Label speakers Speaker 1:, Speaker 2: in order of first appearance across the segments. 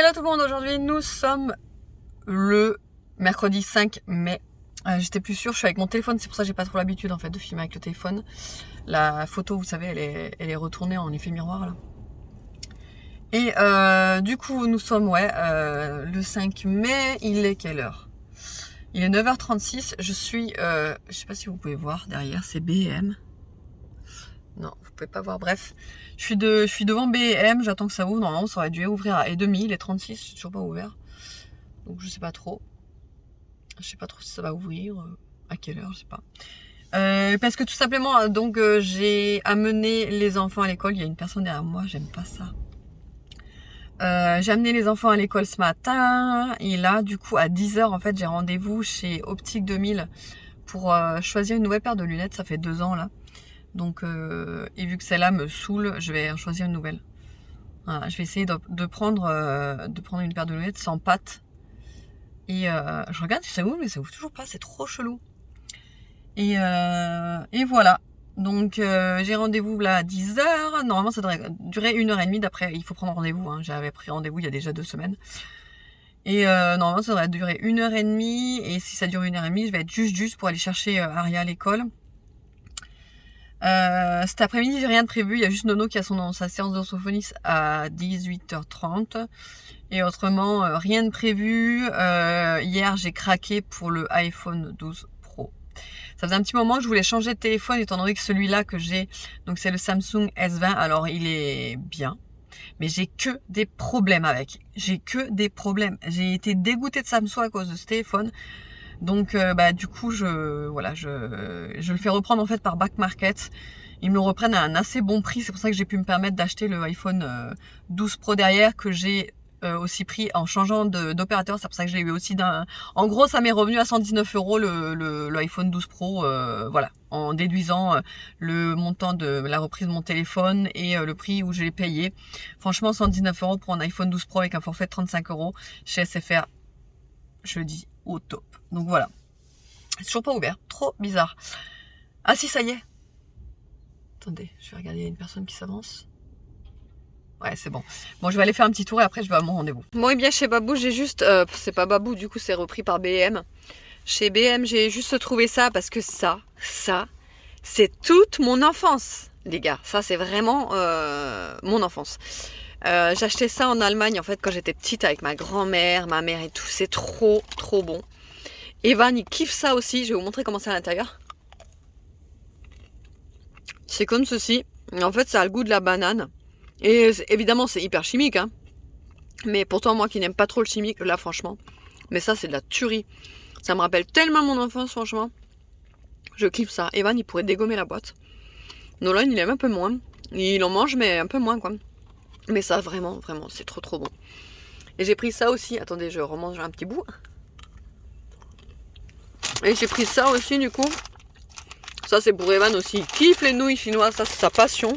Speaker 1: Hello tout le monde, aujourd'hui nous sommes le mercredi 5 mai. J'étais plus sûre, je suis avec mon téléphone, c'est pour ça que j'ai pas trop l'habitude en fait de filmer avec le téléphone. La photo, vous savez, elle est retournée en effet miroir là. Et du coup nous sommes le 5 mai, il est quelle heure? Il est 9h36, je suis, je sais pas si vous pouvez voir derrière, c'est B&M. Non, vous pouvez pas voir, bref. Je suis devant B&M, j'attends que ça ouvre. Normalement, ça aurait dû ouvrir à 1h30, il est 36, c'est toujours pas ouvert. Donc je sais pas trop. Je sais pas trop si ça va ouvrir, à quelle heure, je sais pas. Parce que tout simplement, donc j'ai amené les enfants à l'école. Il y a une personne derrière moi, j'aime pas ça. J'ai amené les enfants à l'école ce matin. Et là, du coup, à 10h, en fait, j'ai rendez-vous chez Optique 2000 pour choisir une nouvelle paire de lunettes. Ça fait 2 ans là. Donc, et vu que celle-là me saoule, je vais en choisir une nouvelle. Voilà, je vais essayer de prendre une paire de lunettes sans pattes. Et je regarde si ça ouvre, mais ça ouvre toujours pas, c'est trop chelou. Et voilà. Donc, j'ai rendez-vous là à 10h. Normalement, ça devrait durer 1h30. D'après, il faut prendre rendez-vous. Hein. J'avais pris rendez-vous il y a déjà 2 semaines. Et normalement, ça devrait durer 1h30. Et si ça dure 1h30, je vais être juste pour aller chercher Aria à l'école. Cet après-midi, j'ai rien de prévu. Il y a juste Nono qui a sa séance d'orthophonie à 18h30. Et autrement, rien de prévu. Hier, j'ai craqué pour le iPhone 12 Pro. Ça faisait un petit moment que je voulais changer de téléphone, étant donné que celui-là que j'ai, donc c'est le Samsung S20. Alors, il est bien, mais j'ai que des problèmes avec. J'ai que des problèmes. J'ai été dégoûtée de Samsung à cause de ce téléphone. Donc du coup je le fais reprendre en fait par Back Market. Ils me le reprennent à un assez bon prix, c'est pour ça que j'ai pu me permettre d'acheter le iPhone 12 Pro derrière, que j'ai aussi pris en changeant d'opérateur. C'est pour ça que je l'ai eu aussi en gros ça m'est revenu à 119 € le iPhone 12 Pro, voilà, en déduisant le montant de la reprise de mon téléphone et le prix où je l'ai payé. Franchement 119 € pour un iPhone 12 Pro avec un forfait de 35 € chez SFR, je le dis au top. Donc voilà, c'est toujours pas ouvert, trop bizarre. Ah si, ça y est. Attendez, je vais regarder, il y a une personne qui s'avance. Ouais, c'est bon. Bon, je vais aller faire un petit tour et après je vais à mon rendez-vous. Bon, et bien chez Babou, j'ai juste, c'est pas Babou, du coup c'est repris par B&M. Chez B&M, j'ai juste trouvé ça parce que ça, c'est toute mon enfance, les gars. Ça, c'est vraiment mon enfance. J'achetais ça en Allemagne en fait quand j'étais petite avec ma grand-mère, ma mère et tout. C'est trop bon. Evan il kiffe ça aussi, je vais vous montrer comment c'est à l'intérieur. C'est comme ceci, en fait ça a le goût de la banane. Et évidemment c'est hyper chimique, hein. Mais pourtant moi qui n'aime pas trop le chimique, là franchement, mais ça c'est de la tuerie. Ça me rappelle tellement mon enfance franchement. Je kiffe ça. Evan il pourrait dégommer la boîte. Nolan il aime un peu moins, il en mange mais un peu moins quoi. Mais ça vraiment c'est trop bon. Et j'ai pris ça aussi, attendez je remange un petit bout. Et j'ai pris ça aussi du coup. Ça c'est pour Evan aussi. Il kiffe les nouilles chinoises, ça c'est sa passion.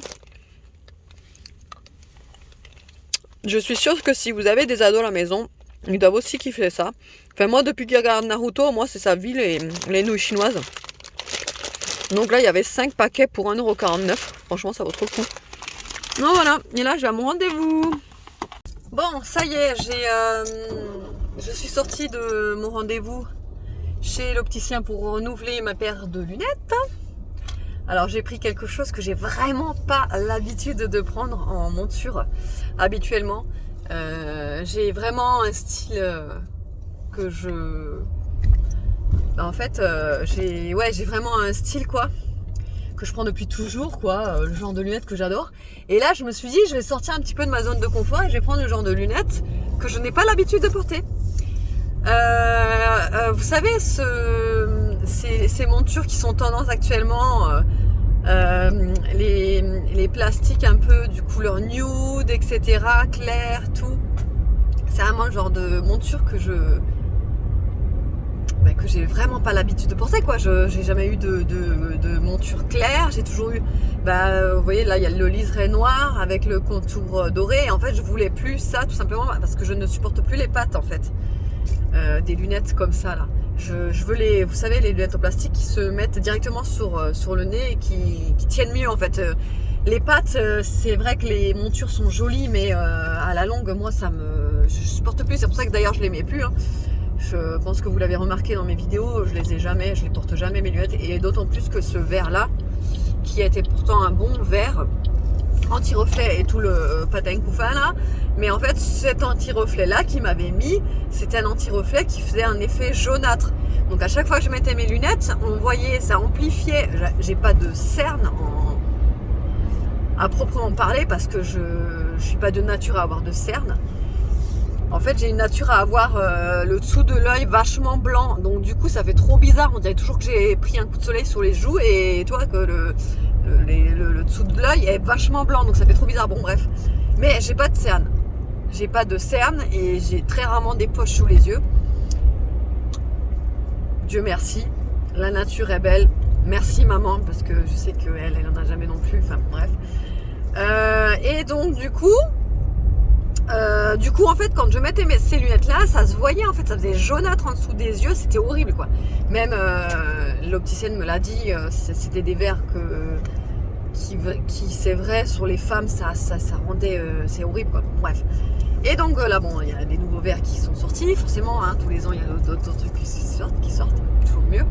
Speaker 1: Je suis sûre que si vous avez des ados à la maison, ils doivent aussi kiffer ça. Enfin moi depuis qu'il regarde Naruto, moi c'est sa vie les nouilles chinoises. Donc là il y avait 5 paquets pour 1,49 €. Franchement ça vaut trop le coup. Donc voilà, et là je vais à mon rendez-vous. Bon ça y est, je suis sortie de mon rendez-vous chez l'opticien pour renouveler ma paire de lunettes. Alors j'ai pris quelque chose que j'ai vraiment pas l'habitude de prendre en monture habituellement. J'ai vraiment un style que je... En fait j'ai vraiment un style quoi, que je prends depuis toujours quoi, le genre de lunettes que j'adore. Et là je me suis dit je vais sortir un petit peu de ma zone de confort et je vais prendre le genre de lunettes que je n'ai pas l'habitude de porter. Vous savez ces montures qui sont tendance actuellement, les plastiques un peu du couleur nude, etc., clair, tout. C'est vraiment le genre de monture que j'ai vraiment pas l'habitude de porter quoi. J'ai jamais eu de monture claire. J'ai toujours eu, vous voyez là il y a le liseré noir avec le contour doré. Et en fait je voulais plus ça tout simplement parce que je ne supporte plus les pattes en fait. Des lunettes comme ça là. Je veux vous savez les lunettes en plastique qui se mettent directement sur le nez et qui tiennent mieux en fait. Les pattes, c'est vrai que les montures sont jolies mais à la longue moi ça me je supporte plus. C'est pour ça que d'ailleurs je les mets plus. Hein. Je pense que vous l'avez remarqué dans mes vidéos, je les porte jamais mes lunettes. Et d'autant plus que ce verre là, qui a été pourtant un bon verre anti-reflet et tout le patin couffin là, mais en fait cet anti-reflet là qui m'avait mis, c'était un anti-reflet qui faisait un effet jaunâtre. Donc à chaque fois que je mettais mes lunettes, on voyait, ça amplifiait. J'ai pas de cerne à proprement parler parce que je suis pas de nature à avoir de cerne. En fait, j'ai une nature à avoir le dessous de l'œil vachement blanc. Donc du coup, ça fait trop bizarre. On dirait toujours que j'ai pris un coup de soleil sur les joues et toi que le dessous de l'œil est vachement blanc. Donc ça fait trop bizarre. Bon bref. Mais j'ai pas de cerne. J'ai pas de cerne et j'ai très rarement des poches sous les yeux. Dieu merci. La nature est belle. Merci maman parce que je sais qu'elle en a jamais non plus. Enfin bref. Et donc du coup en fait quand je mettais ces lunettes là, ça se voyait en fait, ça faisait jaunâtre en dessous des yeux, c'était horrible quoi. Même l'opticienne me l'a dit, c'était des verres qui c'est vrai sur les femmes ça rendait, c'est horrible quoi. Bref. Et donc là bon, il y a des nouveaux verres qui sont sortis, forcément hein, tous les ans il y a d'autres trucs qui sortent, toujours mieux.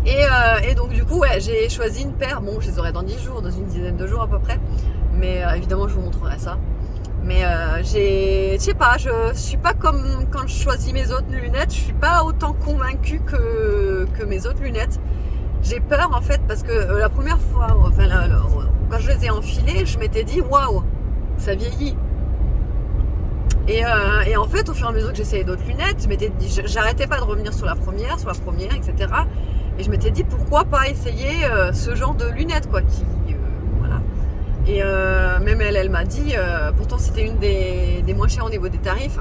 Speaker 1: Et donc du coup ouais, j'ai choisi une paire, bon je les aurai dans 10 jours, dans une dizaine de jours à peu près, mais évidemment je vous montrerai ça. Mais je sais pas, je suis pas comme quand je choisis mes autres lunettes, je suis pas autant convaincue que mes autres lunettes. J'ai peur en fait parce que la première fois, enfin quand je les ai enfilées, je m'étais dit waouh, ça vieillit. Et en fait au fur et à mesure que j'essayais d'autres lunettes, je m'étais dit, j'arrêtais pas de revenir sur la première, etc. Et je m'étais dit pourquoi pas essayer ce genre de lunettes quoi, voilà. Et même elle m'a dit, pourtant c'était une des moins chères au niveau des tarifs.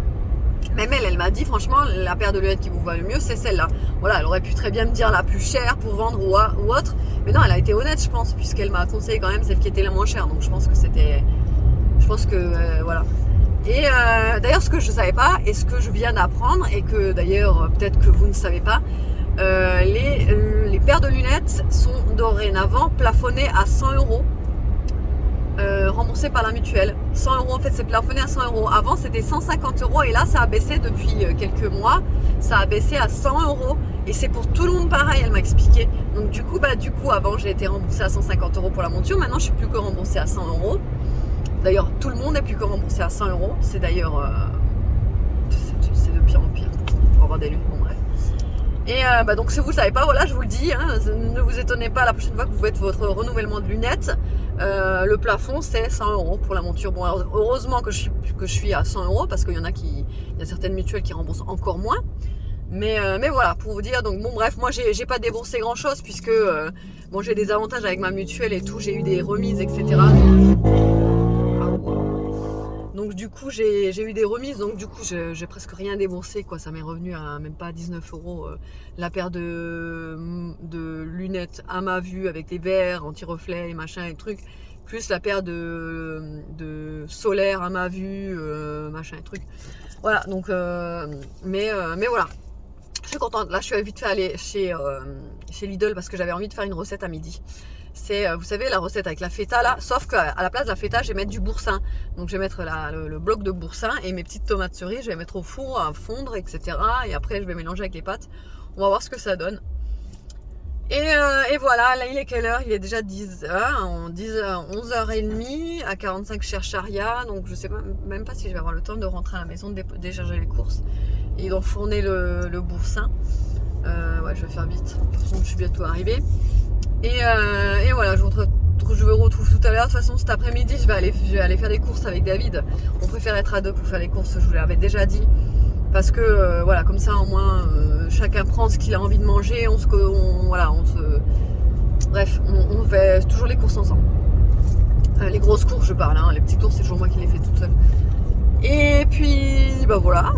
Speaker 1: Même elle m'a dit franchement la paire de lunettes qui vous va le mieux c'est celle-là. Voilà, elle aurait pu très bien me dire la plus chère pour vendre ou autre, mais non elle a été honnête je pense puisqu'elle m'a conseillé quand même celle qui était la moins chère. Donc je pense que voilà. Et d'ailleurs ce que je ne savais pas et ce que je viens d'apprendre et que d'ailleurs peut-être que vous ne savez pas, les paires de lunettes sont dorénavant plafonnées à 100 €. Remboursé par la mutuelle. 100 € en fait c'est plafonné à 100 €. Avant c'était 150 € et là ça a baissé depuis quelques mois, ça a baissé à 100 € et c'est pour tout le monde pareil, elle m'a expliqué. Donc du coup avant j'ai été remboursée à 150 € pour la monture, maintenant je suis plus que remboursée à 100 €. D'ailleurs tout le monde n'est plus que remboursé à 100 €. C'est d'ailleurs c'est de pire en pire pour avoir des lunettes, bon bref. Et donc si vous ne savez pas, voilà je vous le dis, hein, ne vous étonnez pas la prochaine fois que vous faites votre renouvellement de lunettes, le plafond c'est 100 € pour la monture. Bon alors, heureusement que je suis à 100 € parce qu'il y en a il y a certaines mutuelles qui remboursent encore moins. Mais voilà, pour vous dire, donc bon bref, moi j'ai pas déboursé grand chose puisque bon j'ai des avantages avec ma mutuelle et tout, j'ai eu des remises etc. Donc du coup j'ai eu des remises, donc du coup j'ai presque rien déboursé quoi, ça m'est revenu à même pas 19 € la paire de lunettes à ma vue avec les verres anti-reflets et machin et trucs, plus la paire de solaire à ma vue machin et trucs. Voilà donc mais voilà. Je suis contente, là je suis vite fait aller chez Lidl parce que j'avais envie de faire une recette à midi. C'est, vous savez, la recette avec la feta là, sauf qu'à la place de la feta, je vais mettre du boursin. Donc je vais mettre le bloc de boursin et mes petites tomates cerises, je vais mettre au four à fondre, etc. Et après, je vais mélanger avec les pâtes. On va voir ce que ça donne. Et voilà, là il est quelle heure? Il est déjà 10h, 11h30 à 45 Chercharia. Donc je sais même pas si je vais avoir le temps de rentrer à la maison, de décharger les courses. Et d'enfourner le boursin. Ouais, je vais faire vite. De toute façon, je suis bientôt arrivée. Et voilà, je vous retrouve tout à l'heure. De toute façon, cet après-midi, je vais aller faire des courses avec David. On préfère être à deux pour faire les courses, je vous l'avais déjà dit. Parce que voilà, comme ça au moins chacun prend ce qu'il a envie de manger. Bref, on fait toujours les courses ensemble. Les grosses courses, je parle. Hein, les petites courses, c'est toujours moi qui les fais toute seule. Et puis, voilà.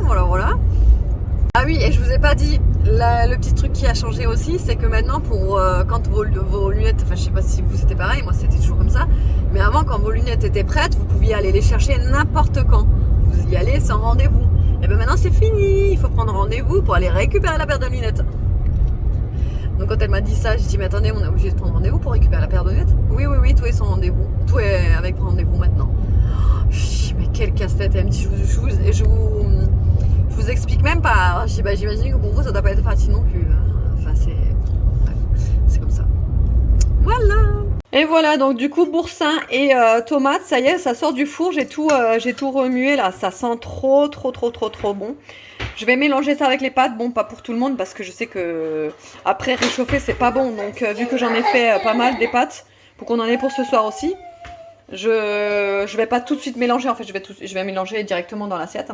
Speaker 1: Ah oui, et je vous ai pas dit, le petit truc qui a changé aussi, c'est que maintenant, quand vos lunettes, enfin je sais pas si vous c'était pareil, moi c'était toujours comme ça, mais avant quand vos lunettes étaient prêtes, vous pouviez aller les chercher n'importe quand. Vous y allez sans rendez-vous. Et bien maintenant c'est fini, il faut prendre rendez-vous pour aller récupérer la paire de lunettes. Donc quand elle m'a dit ça, j'ai dit mais attendez, on est obligé de prendre rendez-vous pour récupérer la paire de lunettes? Oui, tout est sans rendez-vous, tout est avec rendez-vous maintenant. Mais quel casse-tête, M. Je vous explique même pas. J'imagine que pour vous, ça doit pas être facile non plus. Enfin, c'est comme ça. Voilà. Et voilà, donc du coup, boursin et tomates, ça y est, ça sort du four. J'ai tout remué là. Ça sent trop bon. Je vais mélanger ça avec les pâtes. Bon, pas pour tout le monde parce que je sais que après réchauffer, c'est pas bon. Donc, vu que j'en ai fait pas mal des pâtes, pour qu'on en ait pour ce soir aussi. Je vais pas tout de suite mélanger, en fait, je vais mélanger directement dans l'assiette.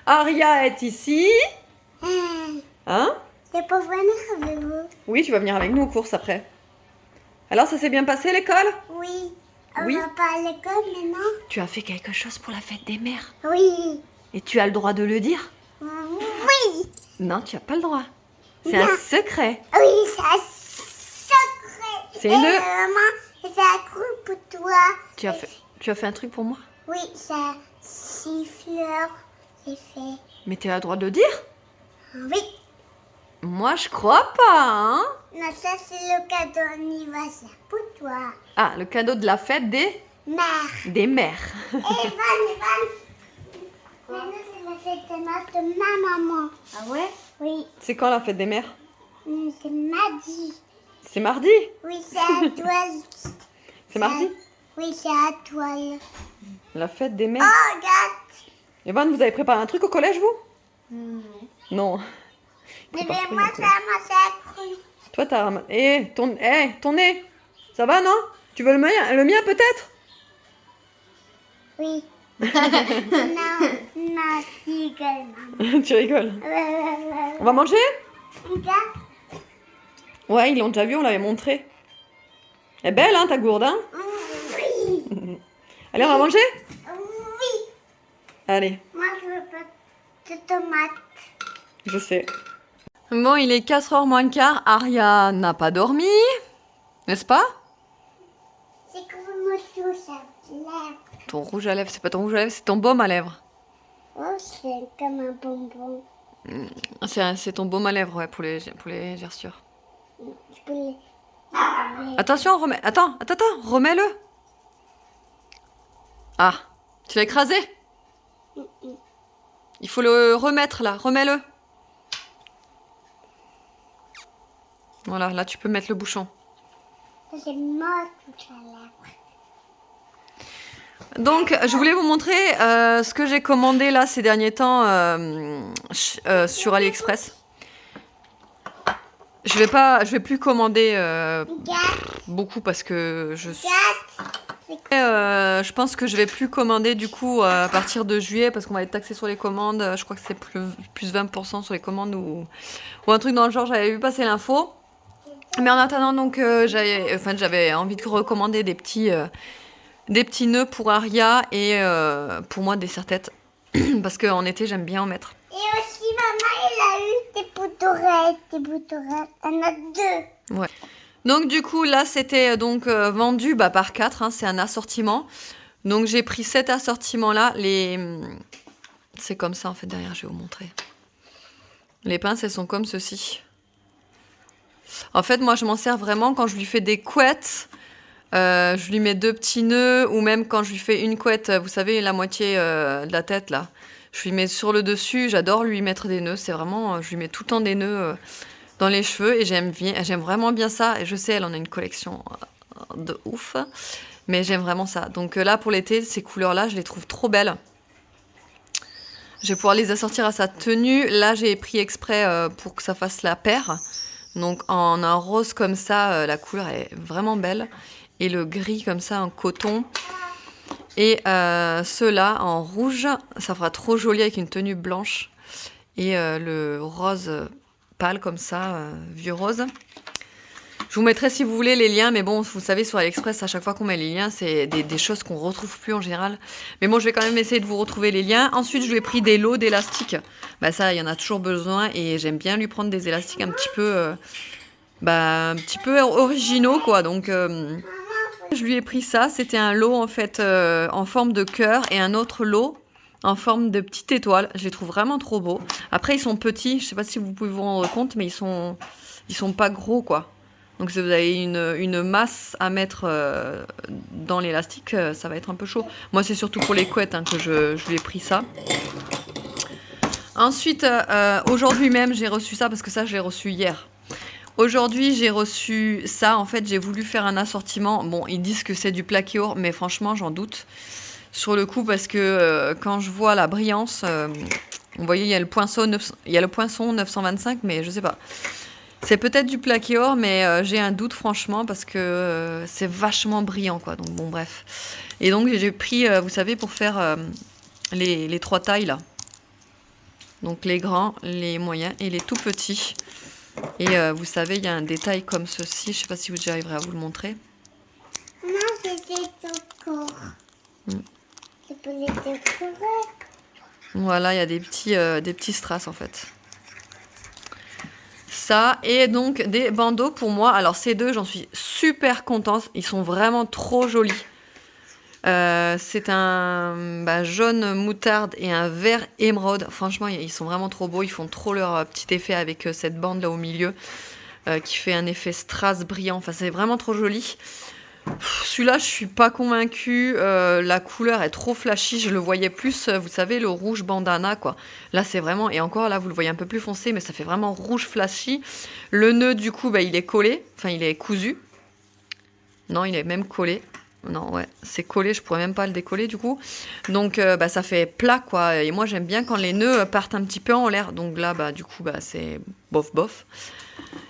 Speaker 1: Aria est ici. Hein?
Speaker 2: Je peux venir avec vous?
Speaker 1: Oui, tu vas venir avec nous aux courses après. Alors, ça s'est bien passé l'école?
Speaker 2: Oui. On
Speaker 1: Oui.
Speaker 2: va pas à l'école maintenant?
Speaker 1: Tu as fait quelque chose pour la fête des mères.
Speaker 2: Oui.
Speaker 1: Et tu as le droit de le dire?
Speaker 2: Oui.
Speaker 1: Non, tu as pas le droit. C'est
Speaker 2: Non.
Speaker 1: un secret.
Speaker 2: Oui, c'est un secret.
Speaker 1: C'est
Speaker 2: Et
Speaker 1: une-
Speaker 2: maman, c'est un truc pour toi.
Speaker 1: Tu as fait un truc pour moi?
Speaker 2: Oui, c'est un siffleur. J'ai fait.
Speaker 1: Mais tu as le droit de le dire?
Speaker 2: Oui.
Speaker 1: Moi, je crois pas, hein?
Speaker 2: Non, ça c'est le cadeau anniversaire pour toi.
Speaker 1: Ah, le cadeau de la fête
Speaker 2: Mère.
Speaker 1: des mères.
Speaker 2: Et Evan. Maintenant, c'est la fête de ma maman. Ah ouais? Oui.
Speaker 1: C'est quand la fête des mères?
Speaker 2: C'est mardi.
Speaker 1: C'est mardi?
Speaker 2: Oui, c'est à toile.
Speaker 1: C'est mardi?
Speaker 2: Oui, c'est à toile.
Speaker 1: La fête des mères.
Speaker 2: Oh, regarde.
Speaker 1: Evan, vous avez préparé un truc au collège, vous? Non.
Speaker 2: Mais
Speaker 1: Prépare pas,
Speaker 2: moi,
Speaker 1: il y
Speaker 2: ça m'a cru.
Speaker 1: Toi, t'as ramassé. Ton nez. Ça va, non? Tu veux le mien peut-être?
Speaker 2: Oui. non, tigre, maman.
Speaker 1: Tu rigoles. On va manger?
Speaker 2: Regarde.
Speaker 1: Ouais, ils l'ont déjà vu, on l'avait montré. Elle est belle, hein, ta gourde, hein?
Speaker 2: Oui.
Speaker 1: Allez, on va manger?
Speaker 2: Oui.
Speaker 1: Allez,
Speaker 2: Moi, je veux pas de tomates.
Speaker 1: je sais. Bon, il est 4h moins le quart. Aria n'a pas dormi, n'est-ce pas?
Speaker 2: C'est comme mon chou, ça lèvres.
Speaker 1: Ton rouge à lèvres, c'est pas ton rouge à lèvres, c'est ton baume à lèvres.
Speaker 2: Oh, c'est comme un bonbon.
Speaker 1: C'est ton baume à lèvres, ouais, pour les gerçures.
Speaker 2: Je peux les...
Speaker 1: Attention, Attends, remets-le. Ah, tu l'as écrasé? Il faut le remettre là, remets-le. Voilà, là tu peux mettre le bouchon.
Speaker 2: C'est mort, tout à l'heure.
Speaker 1: Donc, je voulais vous montrer ce que j'ai commandé là ces derniers temps sur AliExpress. Je vais plus commander beaucoup parce que je pense que je vais plus commander du coup à partir de juillet parce qu'on va être taxé sur les commandes. Je crois que c'est plus 20% sur les commandes ou un truc dans le genre. J'avais vu passer l'info. Mais en attendant, donc, j'avais envie de recommander des petits nœuds pour Aria et pour moi des serre-têtes. Parce qu'en été, j'aime bien en mettre.
Speaker 2: Et aussi, maman, il a eu des bouts d'oreilles. On a deux.
Speaker 1: Ouais. Donc du coup, là, c'était donc vendu par 4. Hein, c'est un assortiment. Donc j'ai pris cet assortiment-là. C'est comme ça, en fait, derrière, je vais vous montrer. Les pinces, elles sont comme ceci. En fait, moi, je m'en sers vraiment quand je lui fais des couettes. Je lui mets 2 petits nœuds ou même quand je lui fais une couette, vous savez, la moitié de la tête, là. Je lui mets sur le dessus. J'adore lui mettre des nœuds. C'est vraiment... je lui mets tout le temps des nœuds dans les cheveux et j'aime vraiment bien ça. Et je sais, elle en a une collection de ouf. Mais j'aime vraiment ça. Donc là, pour l'été, ces couleurs-là, je les trouve trop belles. Je vais pouvoir les assortir à sa tenue. Là, j'ai pris exprès pour que ça fasse la paire. Donc en un rose comme ça, la couleur est vraiment belle. Et le gris comme ça en coton. Et ceux-là en rouge, ça fera trop joli avec une tenue blanche. Et le rose pâle comme ça, vieux rose. Je vous mettrai si vous voulez les liens, mais bon, vous savez, sur AliExpress, à chaque fois qu'on met les liens, c'est des choses qu'on retrouve plus en général. Mais bon, je vais quand même essayer de vous retrouver les liens. Ensuite, je lui ai pris des lots d'élastiques. Ça, il y en a toujours besoin et j'aime bien lui prendre des élastiques un petit peu originaux, quoi. Donc, je lui ai pris ça. C'était un lot, en fait, en forme de cœur et un autre lot en forme de petite étoile. Je les trouve vraiment trop beaux. Après, ils sont petits. Je sais pas si vous pouvez vous rendre compte, mais ils sont pas gros, quoi. Donc si vous avez une masse à mettre dans l'élastique, ça va être un peu chaud. Moi c'est surtout pour les couettes hein, que je lui ai pris ça. Ensuite, aujourd'hui même j'ai reçu ça parce que ça je l'ai reçu hier. Aujourd'hui j'ai reçu ça, en fait j'ai voulu faire un assortiment. Bon ils disent que c'est du plaqué or, mais franchement j'en doute. Sur le coup parce que quand je vois la brillance, vous voyez il y a le poinçon 925 mais je sais pas. C'est peut-être du plaqué or mais j'ai un doute franchement parce que c'est vachement brillant quoi. Donc bon bref. Et donc j'ai pris, vous savez pour faire les 3 tailles là. Donc les grands, les moyens et les tout petits. Et vous savez il y a un détail comme ceci, je sais pas si j'arriverai à vous le montrer.
Speaker 2: Non c'était tout court. C'est pour les décorer.
Speaker 1: Voilà, il y a des petits strass en fait. Ça, et donc des bandeaux pour moi. Alors ces deux, j'en suis super contente. Ils sont vraiment trop jolis. C'est un jaune moutarde et un vert émeraude. Franchement, ils sont vraiment trop beaux. Ils font trop leur petit effet avec cette bande là au milieu qui fait un effet strass brillant. Enfin, c'est vraiment trop joli. Celui-là, je suis pas convaincue. La couleur est trop flashy. Je le voyais plus, vous savez, le rouge bandana, quoi. Là, c'est vraiment... Et encore, là, vous le voyez un peu plus foncé, mais ça fait vraiment rouge flashy. Le nœud, du coup, il est collé. Enfin, il est cousu. Non, il est même collé. Non, ouais, c'est collé. Je pourrais même pas le décoller, du coup. Donc, ça fait plat, quoi. Et moi, j'aime bien quand les nœuds partent un petit peu en l'air. Donc là, du coup, c'est bof, bof.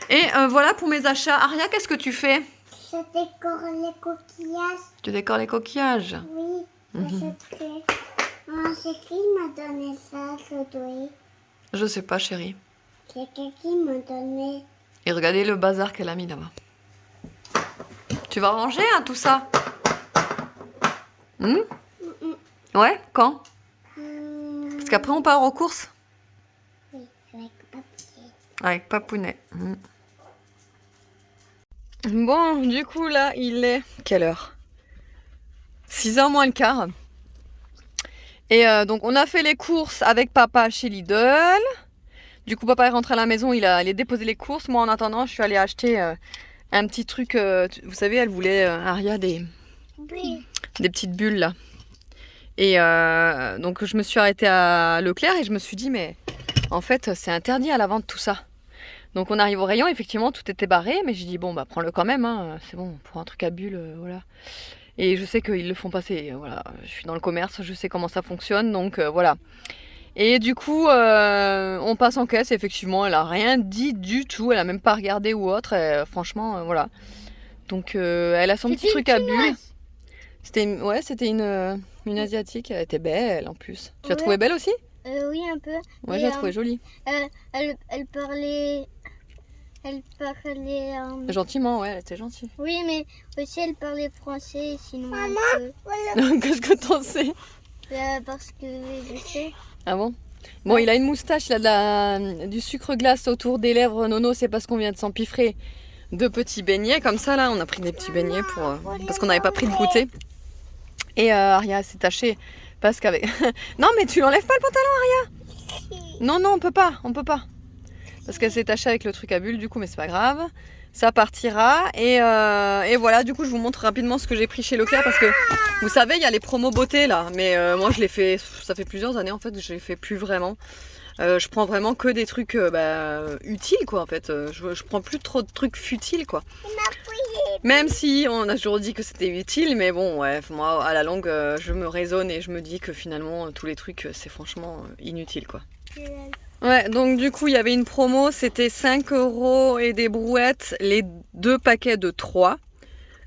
Speaker 1: Et voilà pour mes achats. Aria, qu'est-ce que tu fais ?
Speaker 2: Je décore les coquillages.
Speaker 1: Tu décores les coquillages?
Speaker 2: Oui, c'est qui m'a donné ça, Chloé?
Speaker 1: Je sais pas, chérie.
Speaker 2: C'est quelqu'un qui m'a donné.
Speaker 1: Et regardez le bazar qu'elle a mis là-bas. Tu vas ranger hein, tout ça? Ouais, quand? Parce qu'après on part aux courses?
Speaker 2: Oui, avec papier.
Speaker 1: Avec Papounet. Bon, du coup, là, il est... Quelle heure? 6h moins le quart. Et donc, on a fait les courses avec papa chez Lidl. Du coup, papa est rentré à la maison, il allait déposer les courses. Moi, en attendant, je suis allée acheter un petit truc. Vous savez, elle voulait, Aria, des petites bulles, là. Et donc, je me suis arrêtée à Leclerc et je me suis dit, mais en fait, c'est interdit à la vente, tout ça. Donc on arrive au rayon, effectivement tout était barré, mais j'ai dit bon prends-le quand même, hein, c'est bon, pour un truc à bulles, voilà. Et je sais qu'ils le font passer, voilà, je suis dans le commerce, je sais comment ça fonctionne, donc voilà. Et du coup, on passe en caisse, effectivement, elle a rien dit du tout, elle a même pas regardé ou autre, franchement, voilà. Donc elle a son petit truc à bulles. C'était une asiatique, elle était belle en plus. Tu l'as trouvée belle aussi?
Speaker 2: Oui, un peu.
Speaker 1: Ouais, je l'ai trouvée jolie.
Speaker 2: Elle parlait...
Speaker 1: Gentiment, ouais, elle était gentille.
Speaker 2: Oui, mais aussi elle parlait français, sinon...
Speaker 1: Maman, qu'est-ce que t'en sais?
Speaker 2: Parce que je sais.
Speaker 1: Ah bon? Bon, il a une moustache, il a du sucre glace autour des lèvres. Nono, c'est parce qu'on vient de s'empiffrer 2 petits beignets. Comme ça, là, on a pris des petits beignets parce qu'on n'avait pas pris de goûter. Et Aria s'est tachée parce qu'avec... Non, mais tu l'enlèves pas le pantalon, Aria? Non, on peut pas. Parce qu'elle s'est tachée avec le truc à bulles, du coup, mais c'est pas grave. Ça partira. Et voilà, du coup, je vous montre rapidement ce que j'ai pris chez Leclerc. Parce que, vous savez, il y a les promos beauté, là. Mais moi, je l'ai fait... Ça fait plusieurs années, en fait, que je l'ai fait plus vraiment. Je prends vraiment que des trucs utiles, quoi, en fait. Je prends plus trop de trucs futiles, quoi. Même si on a toujours dit que c'était utile, mais bon, ouais, moi, à la longue, je me raisonne et je me dis que finalement, tous les trucs, c'est franchement inutile, quoi. Ouais, donc du coup, il y avait une promo, c'était 5 € et des brouettes, les 2 paquets de 3.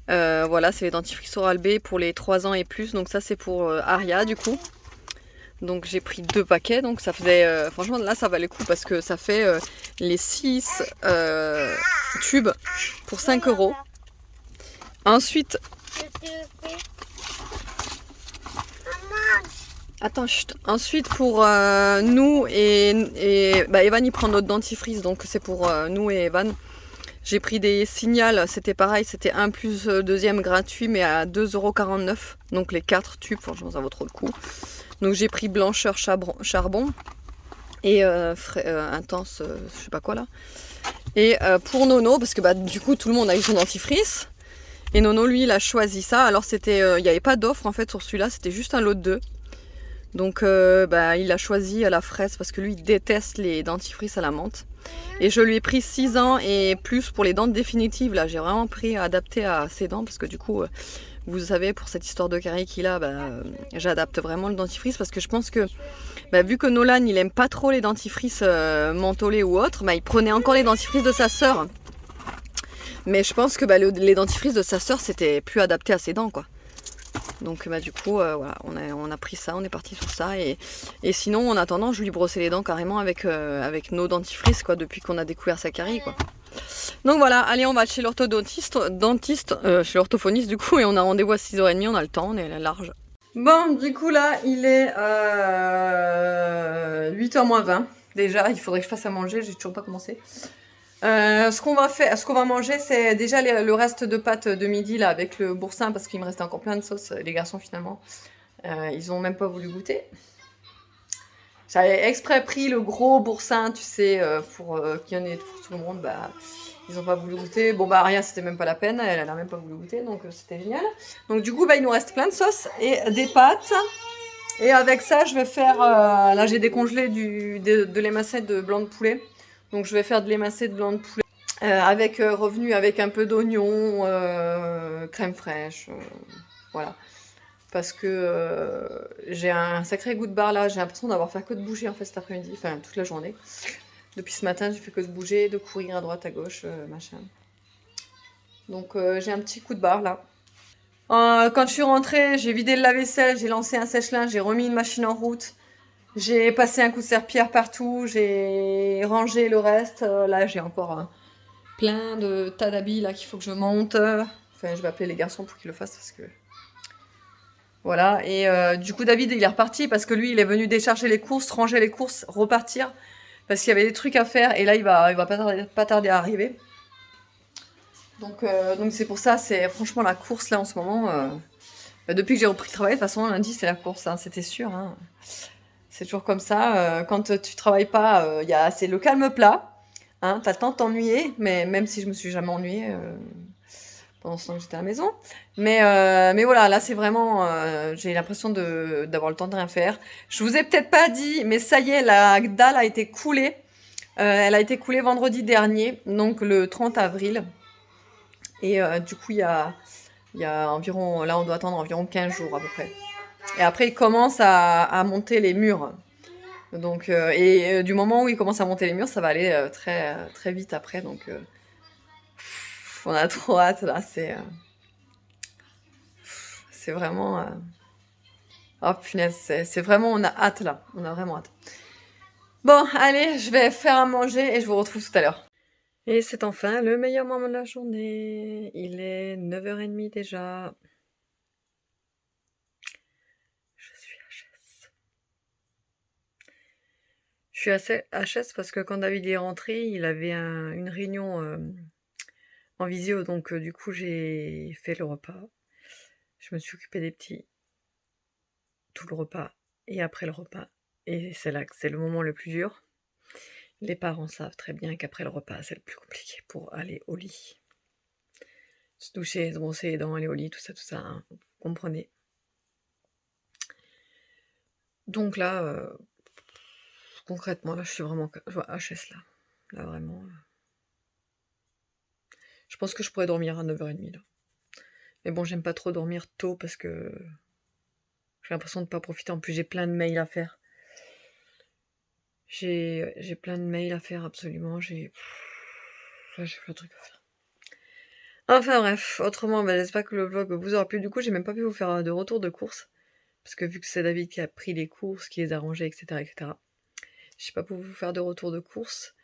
Speaker 1: Voilà, c'est les dentifrice Oral-B pour les 3 ans et plus, donc ça, c'est pour Aria, du coup. Donc j'ai pris 2 paquets, donc ça faisait... franchement, là, ça valait le coup parce que ça fait les 6 tubes pour 5 €. Ensuite... Attends, chut. Ensuite, pour nous et Evan, il prend notre dentifrice, donc c'est pour nous et Evan. J'ai pris des Signal, c'était pareil, c'était 1 plus 2e gratuit, mais à 2,49 €. Donc les 4 tubes, franchement, ça vaut trop le coup. Donc j'ai pris blancheur charbon et intense, je sais pas quoi là. Et pour Nono, parce que bah, du coup tout le monde a eu son dentifrice. Et Nono lui il a choisi ça. Alors c'était, il n'y avait pas d'offre en fait sur celui-là, c'était juste un lot de 2. Donc bah, il a choisi à la fraise parce que lui il déteste les dentifrices à la menthe. Et je lui ai pris 6 ans et plus pour les dents définitives. Là j'ai vraiment pris adapté à ses dents parce que du coup, vous savez, pour cette histoire de carie qu'il a, bah, j'adapte vraiment le dentifrice parce que je pense que bah, vu que Nolan il aime pas trop les dentifrices mentholés ou autres, bah, il prenait encore les dentifrices de sa sœur. Mais je pense que bah, les dentifrices de sa sœur c'était plus adapté à ses dents quoi. Donc bah, du coup voilà, on a pris ça, on est parti sur ça et sinon en attendant je lui brossais les dents carrément avec nos dentifrices quoi depuis qu'on a découvert sa carie quoi. Donc voilà, allez on va chez l'orthodontiste, chez l'orthophoniste du coup et on a rendez-vous à 6h30, on a le temps, on est large. Bon du coup là il est 8h moins 20. Déjà il faudrait que je fasse à manger, j'ai toujours pas commencé. Ce qu'on va manger, c'est déjà le reste de pâtes de midi là avec le boursin parce qu'il me restait encore plein de sauce. Les garçons finalement, ils ont même pas voulu goûter. J'avais exprès pris le gros boursin, tu sais, pour qu'il y en ait pour tout le monde. Bah, ils ont pas voulu goûter. Bon bah rien, c'était même pas la peine. Elle a même pas voulu goûter, donc c'était génial. Donc du coup, bah il nous reste plein de sauce et des pâtes. Et avec ça, je vais faire. Là, j'ai décongelé de l'émacette de blanc de poulet. Donc je vais faire de l'émacette de blanc de poulet. Avec revenu avec un peu d'oignon, crème fraîche, voilà. Parce que j'ai un sacré goût de barre là, j'ai l'impression d'avoir fait que de bouger en fait cet après-midi, enfin toute la journée. Depuis ce matin, j'ai fait que de bouger, de courir à droite, à gauche, machin. Donc j'ai un petit coup de barre là. Quand je suis rentrée, j'ai vidé le lave-vaisselle, j'ai lancé un sèche-linge, j'ai remis une machine en route. J'ai passé un coup de serpillère partout, j'ai rangé le reste. Là, j'ai encore plein de tas d'habits là qu'il faut que je monte. Enfin, je vais appeler les garçons pour qu'ils le fassent parce que... Voilà, et du coup David il est reparti parce que lui il est venu décharger les courses, ranger les courses, repartir parce qu'il y avait des trucs à faire et là il va pas tarder à arriver. Donc c'est pour ça, c'est franchement la course là en ce moment. Bah, depuis que j'ai repris le travail, de toute façon lundi c'est la course, hein, c'était sûr. Hein. C'est toujours comme ça, quand tu travailles pas, c'est le calme plat. Hein, t'as le temps de t'ennuyer, mais même si je me suis jamais ennuyée pendant ce temps que j'étais à la maison. Mais voilà, là c'est vraiment, j'ai l'impression d'avoir le temps de rien faire. Je vous ai peut-être pas dit, mais ça y est, la dalle a été coulée. Elle a été coulée vendredi dernier, donc le 30 avril. Et du coup, il y a environ, là on doit attendre environ 15 jours à peu près. Et après, il commence à monter les murs. Donc, du moment où il commence à monter les murs, ça va aller très, très vite après. Donc, on a trop hâte là. C'est vraiment. Oh punaise, c'est vraiment. On a hâte là. On a vraiment hâte. Bon, allez, je vais faire à manger et je vous retrouve tout à l'heure. Et c'est enfin le meilleur moment de la journée. Il est 9h30 déjà. Je suis HS. Je suis assez HS parce que quand David est rentré, il avait une réunion en visio, donc du coup j'ai fait le repas. Je me suis occupée des petits tout le repas et après le repas. Et c'est là que c'est le moment le plus dur. Les parents savent très bien qu'après le repas, c'est le plus compliqué pour aller au lit. Se doucher, se brosser les dents, aller au lit, tout ça, hein, vous comprenez. Donc là, concrètement, là, je suis vraiment HS là. Là, vraiment. Je pense que je pourrais dormir à 9h30 là. Mais bon, j'aime pas trop dormir tôt parce que j'ai l'impression de ne pas profiter. En plus, j'ai plein de mails à faire. J'ai plein de mails à faire, absolument. J'ai plein de trucs à faire. Enfin bref, autrement, j'espère que le vlog vous aura plu. Du coup, j'ai même pas pu vous faire de retour de course. Parce que vu que c'est David qui a pris les courses, qui les a rangées, etc. Je sais pas pour vous faire de retour de course.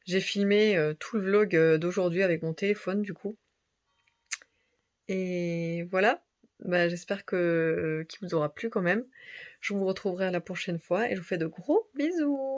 Speaker 1: J'ai filmé tout le vlog d'aujourd'hui avec mon téléphone, du coup. Et voilà. J'espère qu'il vous aura plu quand même. Je vous retrouverai à la prochaine fois et je vous fais de gros bisous.